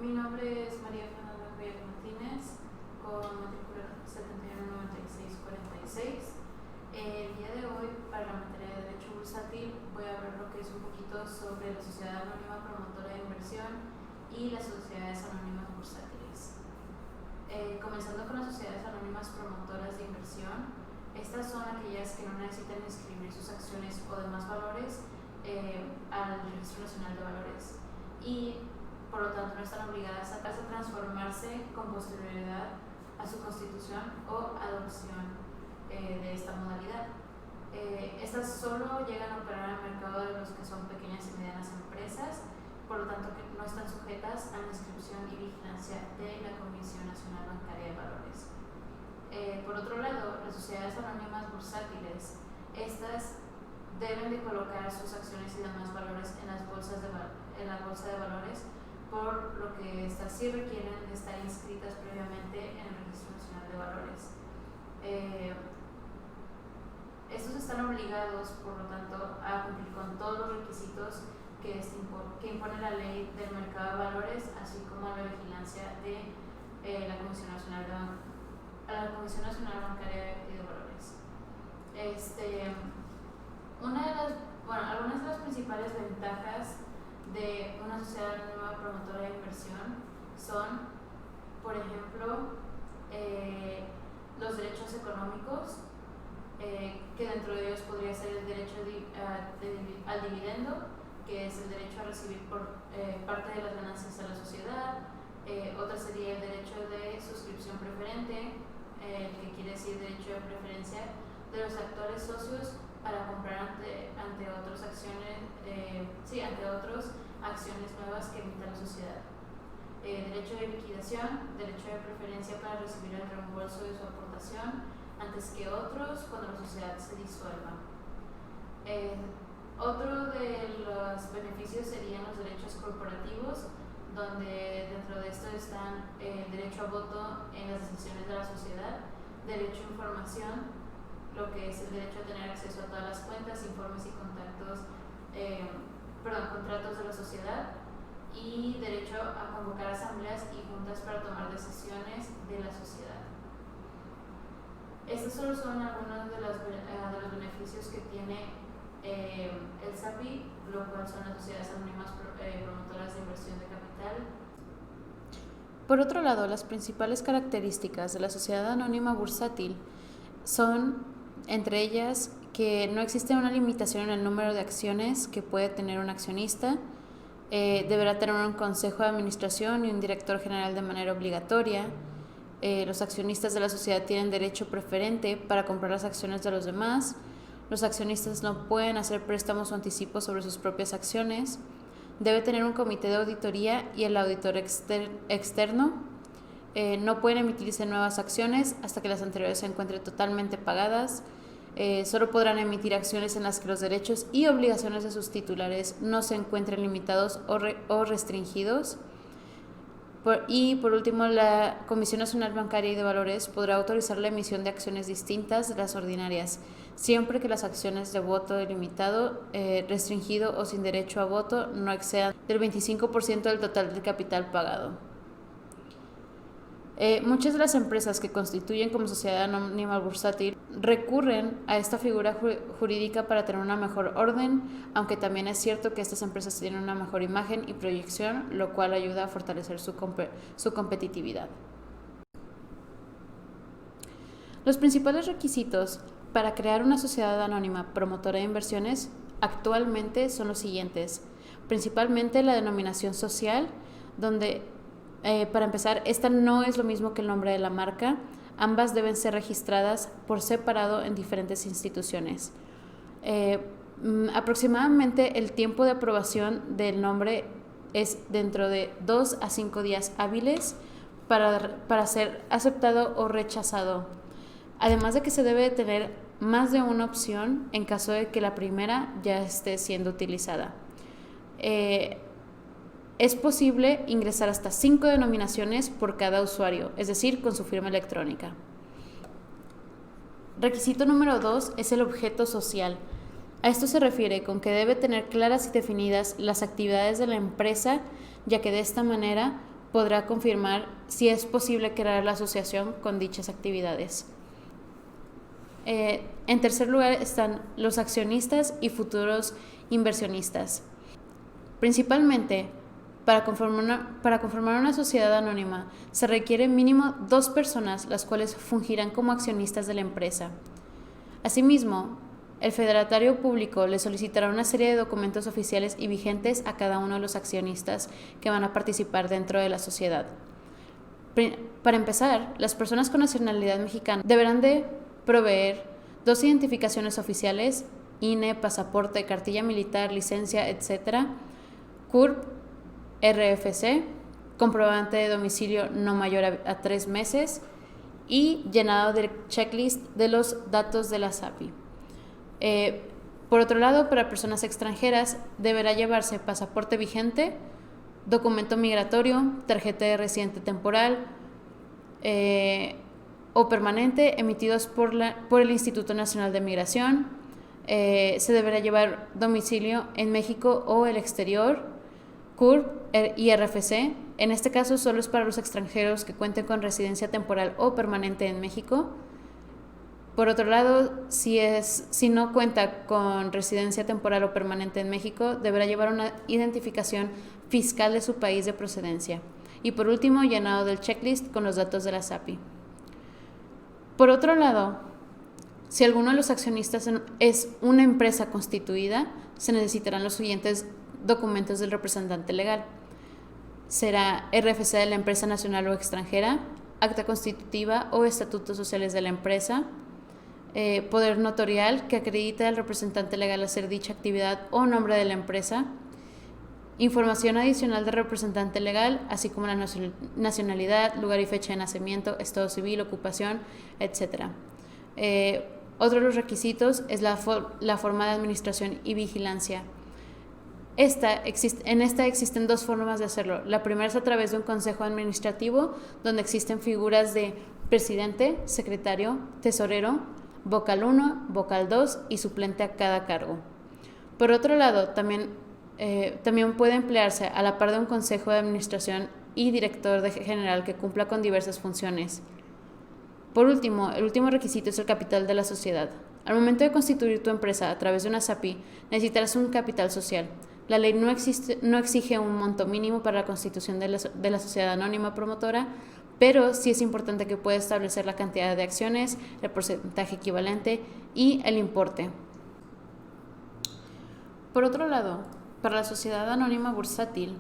Mi nombre es María Fernanda Cuellar Martínez, con matrícula 719646. El día de hoy, para la materia de Derecho Bursátil, voy a hablar lo que es un poquito sobre la Sociedad Anónima Promotora de Inversión y las Sociedades Anónimas Bursátiles. Comenzando con las Sociedades Anónimas Promotoras de Inversión, estas son aquellas que no necesitan inscribir sus acciones o demás valores al Registro Nacional de Valores y por lo tanto no están obligadas a transformarse con posterioridad a su constitución o adopción de esta modalidad. Estas solo llegan a operar al mercado de los que son pequeñas y medianas empresas, por lo tanto que no están sujetas a la inscripción y vigilancia de la Comisión Nacional Bancaria de Valores. Por otro lado, las sociedades anónimas bursátiles, estas deben de colocar sus acciones y demás valores en la bolsa de valores, por lo que estas sí requieren de estar inscritas previamente en el Registro Nacional de Valores. Estos están obligados, por lo tanto, a cumplir con todos los requisitos que impone la ley del mercado de valores, así como la vigilancia de la Comisión Nacional Bancaria y de Valores. Algunas de las principales ventajas de una sociedad anónima promotora de inversión son, por ejemplo, los derechos económicos, que dentro de ellos podría ser el derecho al dividendo, que es el derecho a recibir por parte de las ganancias de la sociedad. Otra sería el derecho de suscripción preferente, que quiere decir derecho de preferencia de los actores socios para comprar ante otros acciones nuevas que emita la sociedad. Derecho de liquidación, derecho de preferencia para recibir el reembolso de su aportación antes que otros cuando la sociedad se disuelva. Otro de los beneficios serían los derechos corporativos, donde dentro de esto están derecho a voto en las decisiones de la sociedad, derecho a información, lo que es el derecho a tener acceso a todas las cuentas, informes y contratos de la sociedad, y derecho a convocar asambleas y juntas para tomar decisiones de la sociedad. Estos solo son algunos de los beneficios que tiene el SAPI, lo cual son las sociedades anónimas promotoras de inversión de capital. Por otro lado, las principales características de la sociedad anónima bursátil son, entre ellas, que no existe una limitación en el número de acciones que puede tener un accionista, deberá tener un consejo de administración y un director general de manera obligatoria. Los accionistas de la sociedad tienen derecho preferente para comprar las acciones de los demás. Los accionistas no pueden hacer préstamos o anticipos sobre sus propias acciones. Debe tener un comité de auditoría y el auditor externo. No pueden emitirse nuevas acciones hasta que las anteriores se encuentren totalmente pagadas. Solo podrán emitir acciones en las que los derechos y obligaciones de sus titulares no se encuentren limitados o restringidos. Y por último, la Comisión Nacional Bancaria y de Valores podrá autorizar la emisión de acciones distintas de las ordinarias, siempre que las acciones de voto ilimitado, restringido o sin derecho a voto no excedan del 25% del total del capital pagado. Muchas de las empresas que constituyen como sociedad anónima bursátil recurren a esta figura jurídica para tener una mejor orden, aunque también es cierto que estas empresas tienen una mejor imagen y proyección, lo cual ayuda a fortalecer su competitividad. Los principales requisitos para crear una sociedad anónima promotora de inversiones actualmente son los siguientes: principalmente la denominación social, donde para empezar, esta no es lo mismo que el nombre de la marca. Ambas deben ser registradas por separado en diferentes instituciones. Aproximadamente el tiempo de aprobación del nombre es dentro de 2 a 5 días hábiles para ser aceptado o rechazado. Además de que se debe tener más de una opción en caso de que la primera ya esté siendo utilizada. Es posible ingresar hasta 5 denominaciones por cada usuario, es decir, con su firma electrónica. Requisito número 2 es el objeto social. A esto se refiere con que debe tener claras y definidas las actividades de la empresa, ya que de esta manera podrá confirmar si es posible crear la asociación con dichas actividades. En tercer lugar están los accionistas y futuros inversionistas. Principalmente, para conformar una sociedad anónima se requiere mínimo 2 personas, las cuales fungirán como accionistas de la empresa. Asimismo, el federatario público le solicitará una serie de documentos oficiales y vigentes a cada uno de los accionistas que van a participar dentro de la sociedad. Para empezar, las personas con nacionalidad mexicana deberán de proveer 2 identificaciones oficiales, INE, pasaporte, cartilla militar, licencia, etc., CURP, RFC, comprobante de domicilio no mayor a 3 meses y llenado del checklist de los datos de la SAPI. Por otro lado, para personas extranjeras deberá llevarse pasaporte vigente, documento migratorio, tarjeta de residente temporal o permanente emitidos por el Instituto Nacional de Migración. Se deberá llevar domicilio en México o el exterior, CURP y RFC. En este caso solo es para los extranjeros que cuenten con residencia temporal o permanente en México. Por otro lado, si no cuenta con residencia temporal o permanente en México, deberá llevar una identificación fiscal de su país de procedencia. Y por último, llenado del checklist con los datos de la SAPI. Por otro lado, si alguno de los accionistas es una empresa constituida, se necesitarán los siguientes documentos del representante legal. Será RFC de la empresa nacional o extranjera, acta constitutiva o estatutos sociales de la empresa, poder notarial que acredite al representante legal hacer dicha actividad o nombre de la empresa, información adicional del representante legal, así como la nacionalidad, lugar y fecha de nacimiento, estado civil, ocupación, etc. Otro de los requisitos es la forma de administración y vigilancia. En esta existen 2 formas de hacerlo. La primera es a través de un consejo administrativo, donde existen figuras de presidente, secretario, tesorero, vocal 1, vocal 2 y suplente a cada cargo. Por otro lado, también puede emplearse a la par de un consejo de administración y director general que cumpla con diversas funciones. Por último, el último requisito es el capital de la sociedad. Al momento de constituir tu empresa a través de una SAPI, necesitarás un capital social. La ley no exige un monto mínimo para la constitución de la sociedad anónima promotora, pero sí es importante que pueda establecer la cantidad de acciones, el porcentaje equivalente y el importe. Por otro lado, para la sociedad anónima bursátil,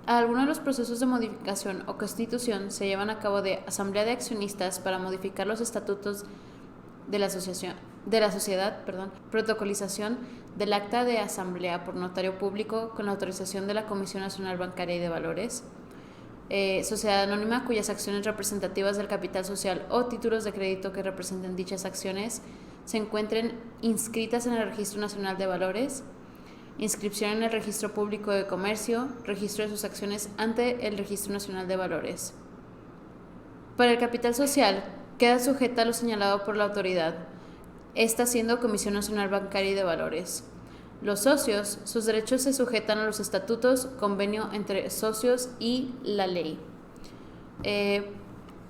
algunos de los procesos de modificación o constitución se llevan a cabo de asamblea de accionistas para modificar los estatutos de la sociedad, protocolización del acta de asamblea por notario público con la autorización de la Comisión Nacional Bancaria y de Valores, sociedad anónima cuyas acciones representativas del capital social o títulos de crédito que representen dichas acciones se encuentren inscritas en el Registro Nacional de Valores, inscripción en el Registro Público de Comercio, registro de sus acciones ante el Registro Nacional de Valores. Para el capital social, queda sujeta a lo señalado por la autoridad, esta siendo Comisión Nacional Bancaria y de Valores. Los socios, sus derechos se sujetan a los estatutos, convenio entre socios y la ley.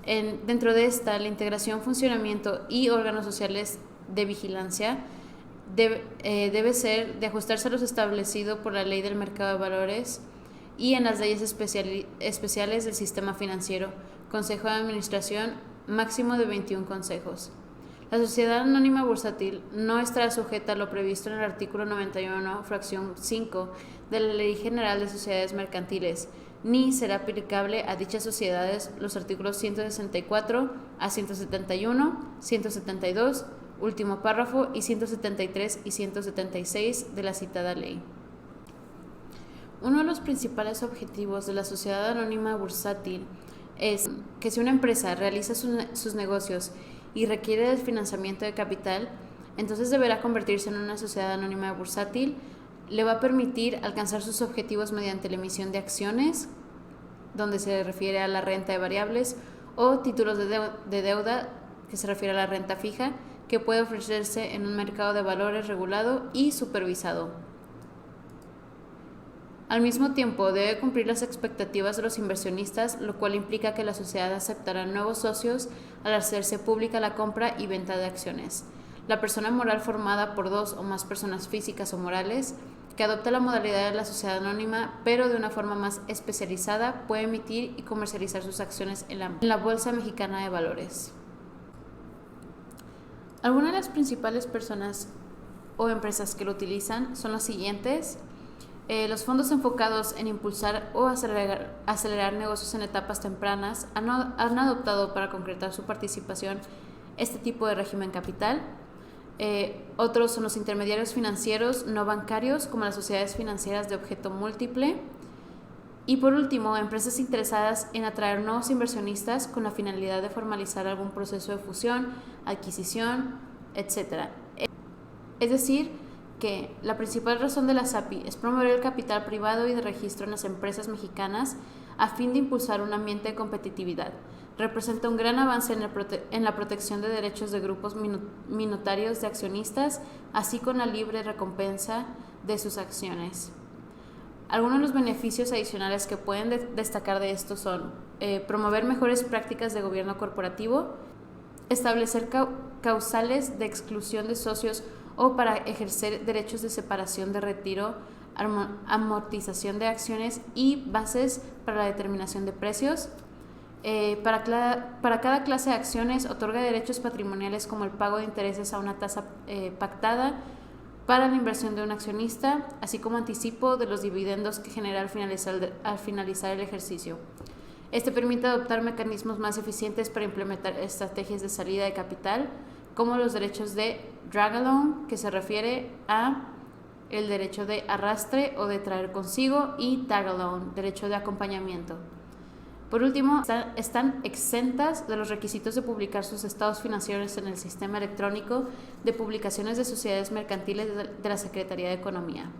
Dentro de esta, la integración, funcionamiento y órganos sociales de vigilancia debe ser de ajustarse a lo establecido por la Ley del Mercado de Valores y en las leyes especiales del sistema financiero, Consejo de Administración, máximo de 21 consejos. La sociedad anónima bursátil no estará sujeta a lo previsto en el artículo 91, fracción 5 de la Ley General de Sociedades Mercantiles, ni será aplicable a dichas sociedades los artículos 164 a 171, 172, último párrafo, y 173 y 176 de la citada ley. Uno de los principales objetivos de la sociedad anónima bursátil es que si una empresa realiza sus negocios y requiere del financiamiento de capital, entonces deberá convertirse en una sociedad anónima bursátil. Le va a permitir alcanzar sus objetivos mediante la emisión de acciones, donde se refiere a la renta de variables, o títulos de deuda, que se refiere a la renta fija, que puede ofrecerse en un mercado de valores regulado y supervisado. Al mismo tiempo, debe cumplir las expectativas de los inversionistas, lo cual implica que la sociedad aceptará nuevos socios al hacerse pública la compra y venta de acciones. La persona moral formada por dos o más personas físicas o morales que adopta la modalidad de la sociedad anónima, pero de una forma más especializada, puede emitir y comercializar sus acciones en la Bolsa Mexicana de Valores. Algunas de las principales personas o empresas que lo utilizan son las siguientes. Los fondos enfocados en impulsar o acelerar negocios en etapas tempranas han adoptado para concretar su participación este tipo de régimen capital. Otros son los intermediarios financieros no bancarios, como las sociedades financieras de objeto múltiple. Y por último, empresas interesadas en atraer nuevos inversionistas con la finalidad de formalizar algún proceso de fusión, adquisición, etc. Es decir, que la principal razón de la SAPI es promover el capital privado y de registro en las empresas mexicanas a fin de impulsar un ambiente de competitividad. Representa un gran avance en la protección de derechos de grupos minoritarios de accionistas, así como la libre recompensa de sus acciones. Algunos de los beneficios adicionales que pueden destacar de esto son promover mejores prácticas de gobierno corporativo, establecer causales de exclusión de socios o para ejercer derechos de separación de retiro, amortización de acciones y bases para la determinación de precios. Para cada clase de acciones otorga derechos patrimoniales como el pago de intereses a una tasa pactada para la inversión de un accionista, así como anticipo de los dividendos que genera al finalizar el ejercicio. Este permite adoptar mecanismos más eficientes para implementar estrategias de salida de capital, como los derechos de drag-along, que se refiere a el derecho de arrastre o de traer consigo, y tag-along, derecho de acompañamiento. Por último, están exentas de los requisitos de publicar sus estados financieros en el sistema electrónico de publicaciones de sociedades mercantiles de la Secretaría de Economía.